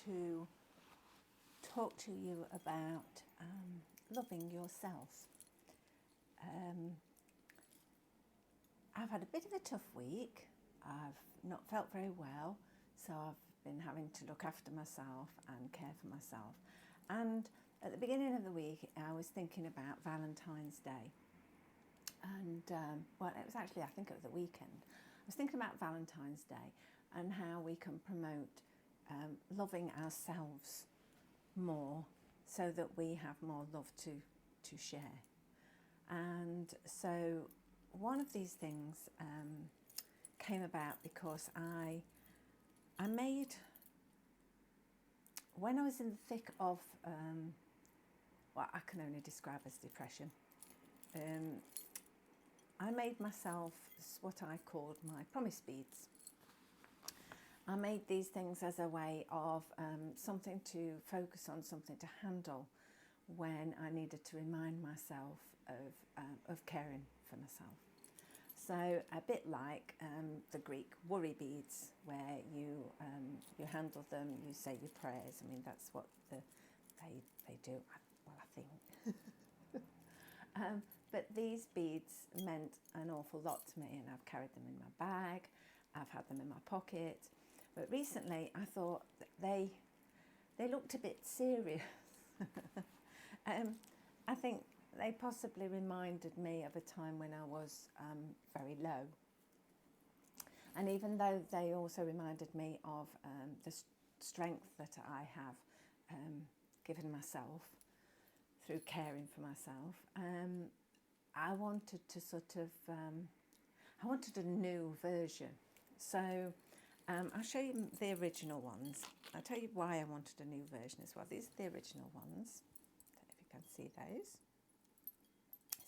to talk to you about loving yourself. I've had a bit of a tough week. I've not felt very well, so I've been having to look after myself and care for myself. And at the beginning of the week, I was thinking about Valentine's Day. And, well, it was actually, I think it was the weekend. I was thinking about Valentine's Day and how we can promote loving ourselves more so that we have more love to share. And so one of these things came about because I made, when I was in the thick of what I can only describe as depression, I made myself what I called my promise beads. I made these things as a way of something to focus on, something to handle when I needed to remind myself of caring for myself. So a bit like the Greek worry beads, where you handle them, you say your prayers. I mean, that's what they do. Well, I think. But these beads meant an awful lot to me, and I've carried them in my bag. I've had them in my pocket. But recently, I thought that they looked a bit serious. I think they possibly reminded me of a time when I was very low. And even though they also reminded me of the strength that I have given myself through caring for myself, I wanted to sort of, I wanted a new version. So I'll show you the original ones. I'll tell you why I wanted a new version as well. These are the original ones. I don't know if you can see those.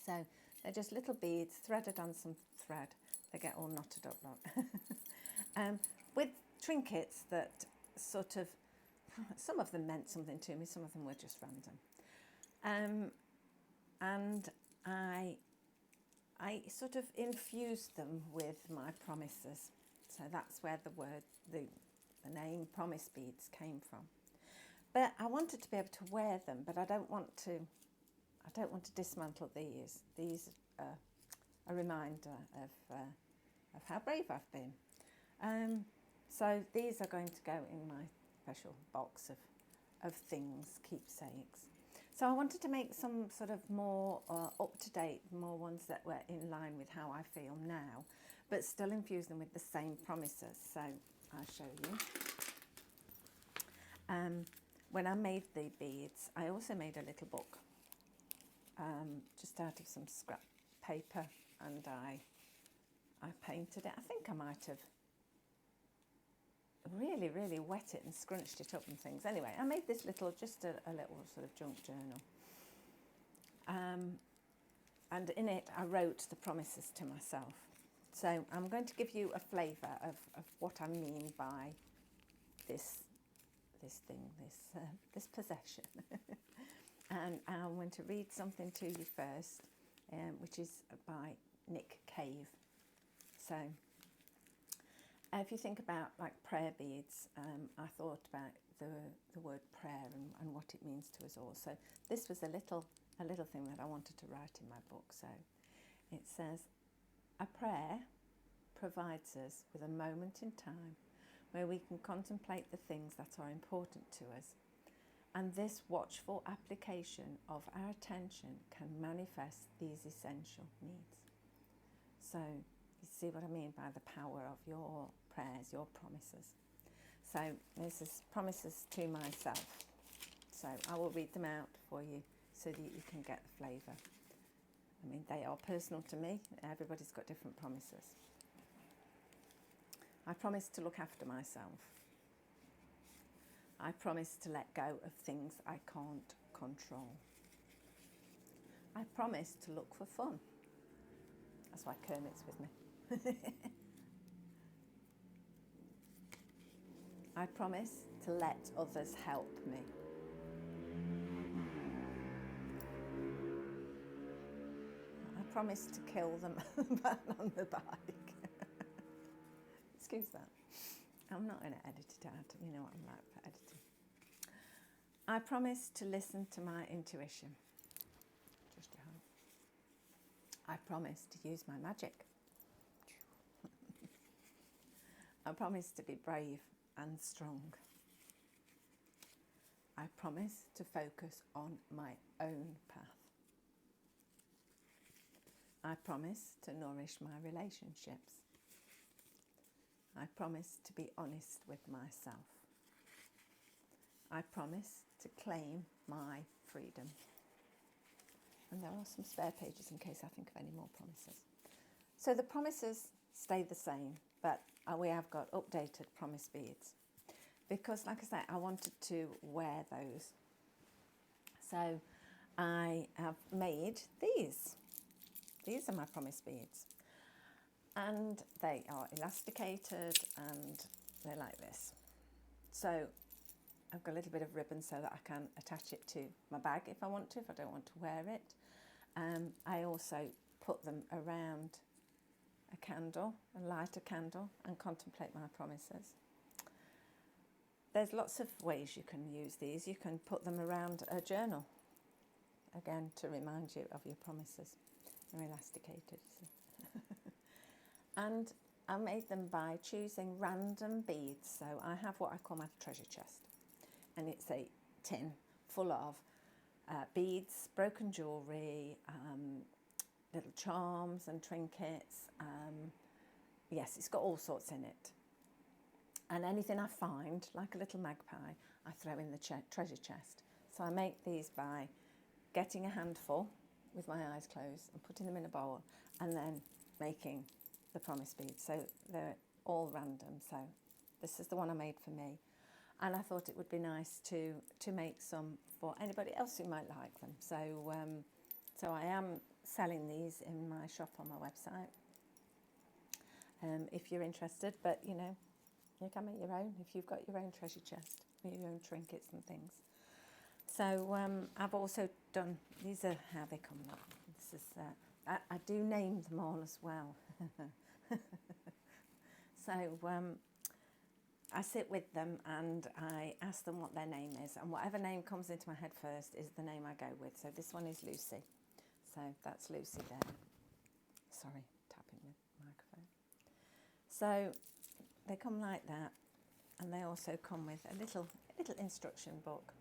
So they're just little beads threaded on some thread. They get all knotted up, with trinkets that sort of, some of them meant something to me, some of them were just random. And I sort of infused them with my promises. So that's where the word, the name promise beads came from. But I wanted to be able to wear them, but I don't want to dismantle these. These are a reminder of how brave I've been. So these are going to go in my special box of things, keepsakes. So I wanted to make some sort of more up-to-date, more ones that were in line with how I feel now, but still infuse them with the same promises. So I'll show you. When I made the beads, I also made a little book, just out of some scrap paper, and I painted it. I think I might have really, really wet it and scrunched it up and things. Anyway, I made this little, just a little sort of junk journal. And in it, I wrote the promises to myself. So I'm going to give you a flavour of what I mean by this thing, this possession. And I'm going to read something to you first, which is by Nick Cave. So if you think about like prayer beads, I thought about the word prayer and what it means to us all. So this was a little thing that I wanted to write in my book. So it says, a prayer provides us with a moment in time where we can contemplate the things that are important to us. And this watchful application of our attention can manifest these essential needs. So you see what I mean by the power of your prayers, your promises. So this is promises to myself. So I will read them out for you so that you can get the flavour. I mean, they are personal to me. Everybody's got different promises. I promise to look after myself. I promise to let go of things I can't control. I promise to look for fun. That's why Kermit's with me. I promise to let others help me. I promise to kill the man on the bike. Excuse that. I'm not going to edit it out. You know what I'm like for editing. I promise to listen to my intuition. Just your heart. I promise to use my magic. I promise to be brave and strong. I promise to focus on my own path. I promise to nourish my relationships. I promise to be honest with myself. I promise to claim my freedom. And there are some spare pages in case I think of any more promises. So the promises stay the same, but we have got updated promise beads. Because, like I say, I wanted to wear those. So I have made these. These are my promise beads. And they are elasticated and they're like this. So I've got a little bit of ribbon so that I can attach it to my bag if I want to, if I don't want to wear it. I also put them around a candle, and light a candle and contemplate my promises. There's lots of ways you can use these. You can put them around a journal, again, to remind you of your promises. They're elasticated, you see. And I made them by choosing random beads. So I have what I call my treasure chest. And it's a tin full of beads, broken jewellery, little charms and trinkets. Yes, it's got all sorts in it. And anything I find, like a little magpie, I throw in the treasure chest. So I make these by getting a handful with my eyes closed and putting them in a bowl and then making the promise beads. So they're all random. So this is the one I made for me. And I thought it would be nice to make some for anybody else who might like them. So, so I am selling these in my shop on my website. If you're interested, but you know, you can make your own if you've got your own treasure chest, your own trinkets and things. So I've also done, these are how they come up. This is, I do name them all as well. So I sit with them and I ask them what their name is, and whatever name comes into my head first is the name I go with. So this one is Lucy. So that's Lucy there. Sorry, tapping the microphone. So they come like that, and they also come with a little instruction book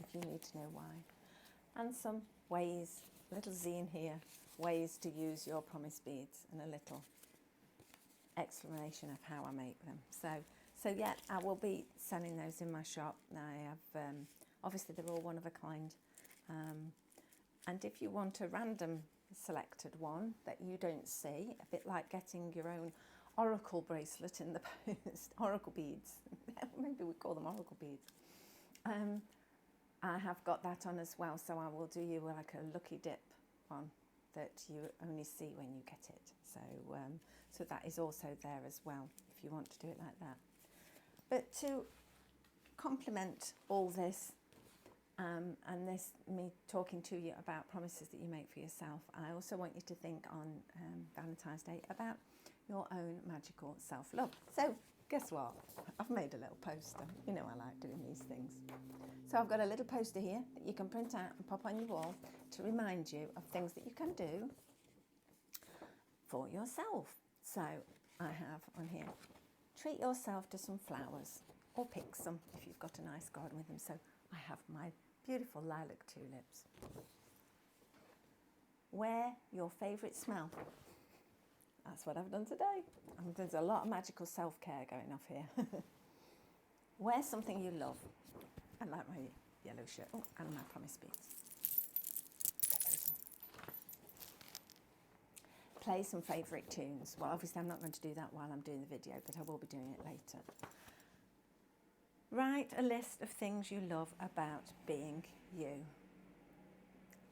if you need to know why, and some ways, a little zine here, ways to use your promise beads, and a little explanation of how I make them. So yeah, I will be selling those in my shop. I have obviously they're all one of a kind, and if you want a random selected one that you don't see, a bit like getting your own oracle bracelet in the post, oracle beads, maybe we call them oracle beads. I have got that on as well, so I will do you like a lucky dip one that you only see when you get it. So, so that is also there as well, if you want to do it like that. But to complement all this, and this, me talking to you about promises that you make for yourself, I also want you to think on Valentine's Day about your own magical self-love. So guess what? I've made a little poster. You know I like doing these things. So I've got a little poster here that you can print out and pop on your wall to remind you of things that you can do for yourself. So I have on here, treat yourself to some flowers, or pick some if you've got a nice garden with them. So I have my beautiful lilac tulips. Wear your favourite smell. That's what I've done today. There's a lot of magical self-care going off here. Wear something you love. I like my yellow shirt. Oh, and my promise beads. Get those on. Play some favourite tunes. Well, obviously I'm not going to do that while I'm doing the video, but I will be doing it later. Write a list of things you love about being you.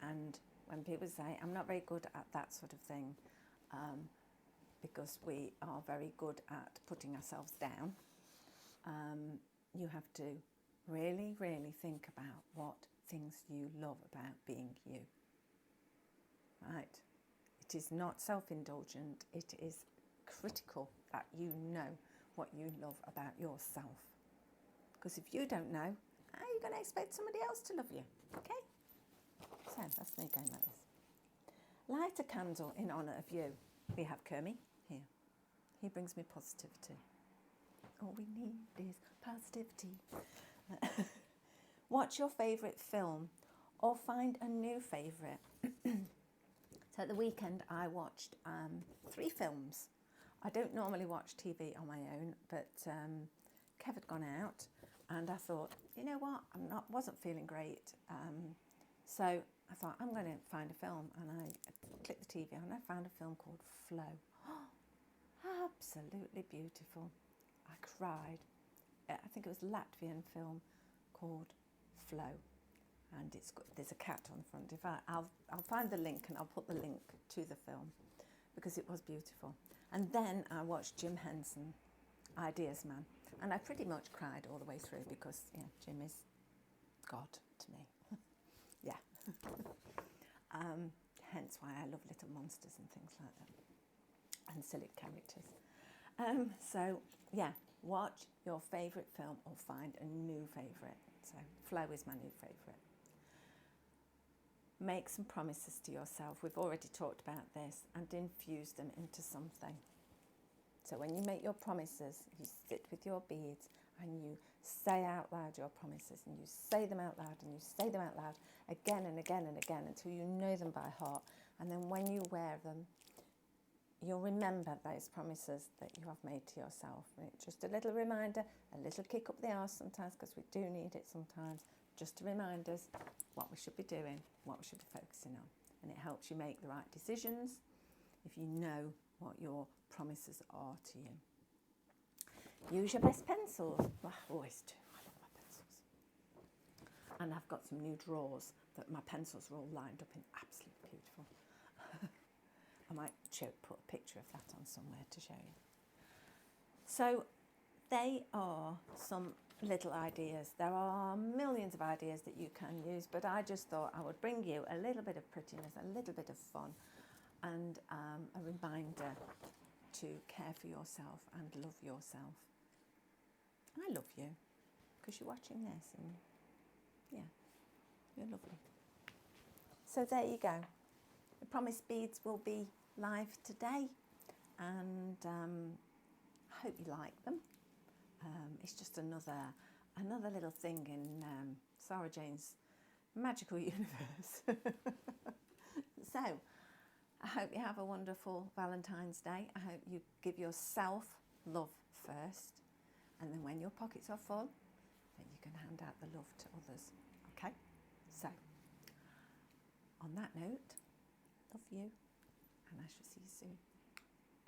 And when people say, I'm not very good at that sort of thing, because we are very good at putting ourselves down, you have to really, really think about what things you love about being you. Right? It is not self-indulgent. It is critical that you know what you love about yourself. Because if you don't know, how are you going to expect somebody else to love you? Okay? So that's me going like this. Light a candle in honour of you. We have Kermie here. He brings me positivity. All we need is positivity. Watch your favourite film or find a new favourite. So at the weekend I watched 3 films. I don't normally watch TV on my own, but Kev had gone out and I thought, you know what, wasn't feeling great. So I thought, I'm going to find a film, and I clicked the TV on and I found a film called Flow. Absolutely beautiful. I cried. I think it was a Latvian film called Flow, and there's a cat on the front. I'll find the link and I'll put the link to the film because it was beautiful. And then I watched Jim Henson, Ideas Man, and I pretty much cried all the way through because Jim is God to me. Yeah. Hence why I love little monsters and things like that, and silly characters. So yeah, watch your favourite film or find a new favourite. So Flow is my new favourite. Make some promises to yourself. We've already talked about this, and infuse them into something. So when you make your promises, you sit with your beads and you say out loud your promises, and you say them out loud, and you say them out loud again and again and again until you know them by heart. And then when you wear them, you'll remember those promises that you have made to yourself. And it's just a little reminder, a little kick up the arse sometimes, because we do need it sometimes, just to remind us what we should be doing, what we should be focusing on. And it helps you make the right decisions if you know what your promises are to you. Use your best pencils. Well, I always do. I love my pencils. And I've got some new drawers that my pencils are all lined up in. Absolutely beautiful. I might put a picture of that on somewhere to show you. So they are some little ideas. There are millions of ideas that you can use, but I just thought I would bring you a little bit of prettiness, a little bit of fun, and a reminder to care for yourself and love yourself. I love you because you're watching this, and yeah, you're lovely. So there you go. The promise beads will be live today, and I hope you like them. It's just another little thing in Sarah Jane's magical universe. So I hope you have a wonderful Valentine's Day. I hope you give yourself love first, and then when your pockets are full, then you can hand out the love to others. Okay? So on that note, love you, and I shall see you soon.